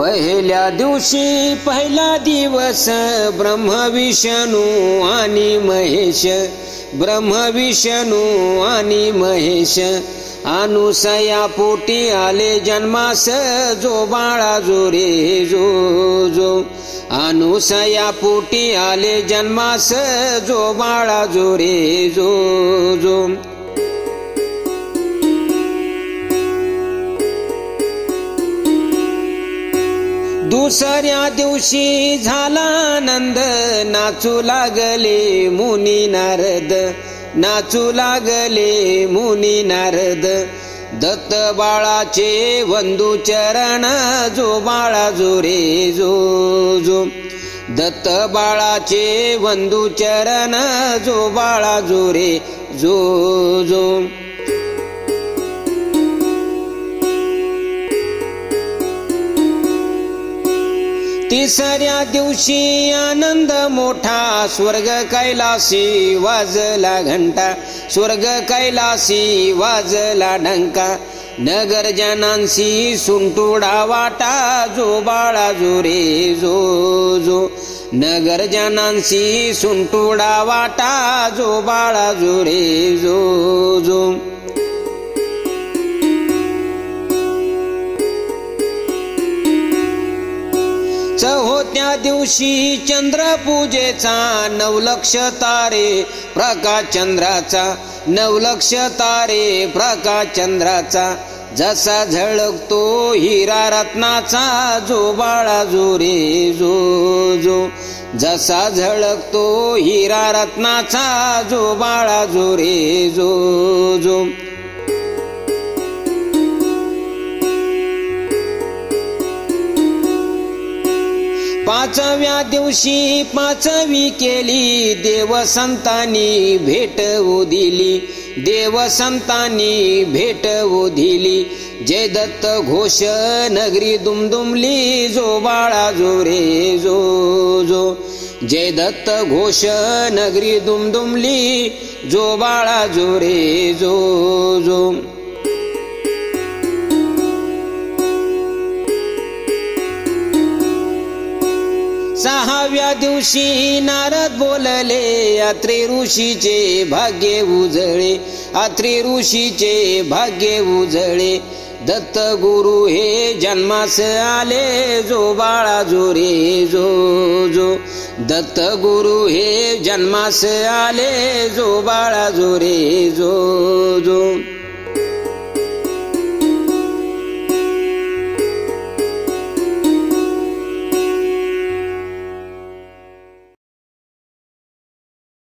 पहिल्या दिवशी पहिला दिवस ब्रह्म विष्णू आणि महेश, ब्रह्म विष्णू आणि महेश अनुसया पोटी आले जन्मास, जो बाळा जो रे जो जो अनुसया पोटी आले जन्मास, जो बाळा जो रे जो जो दुसऱ्या दिवशी झाला आनंद, नाचू लागले मुनी नारद, नाचू लागले मुनी नारद दत्त बाळाचे वंदू चरण, जो बाळा जो रे जो जो दत्त बाळाचे वंदू चरण, जो बाळा जो रे जो जो तिसऱ्या दिवशी आनंद मोठा, स्वर्ग कैलासी वाजला घंटा, स्वर्ग कैलासी वाजला ढंका नगर जनांसी सुंटुडा वाटा, जो बाळा जो रे जो जो नगर जनांसी सुंटुडा वाटा, जो बाळा जो रे जो जो चौथ्या दिवशी चंद्र पूजेचा, नवलक्ष तारे प्रकाश चंद्राचा, नवलक्ष तारे प्रकाश चंद्राचा जसा झळकतो हिरा रत्नाचा, जो बाळा जो रे जो जो जसा झळकतो हिरा रत्नाचा, जो बाळा जो रे जो जो पाचव्या दिवशी पाचवी केली, देव संतांनी भेट दिली, देव संतांनी भेट दिली जय दत्त घोष नगरी दुमदुमली, जो बाळा जो रे जो जो जय दत्त घोष नगरी दुमदुमली, जो बाळा जो रे जो जो सहाव्या दिवशी नारद बोलले, अत्रे ऋषीचे भाग्य उजळे, अत्रे ऋषीचे भाग्य उजळे दत्त गुरु हे जन्मास आले, जो बाळा जो रे जो जो दत्त गुरु हे जन्मास आले, जो बाळा जो रे जो जो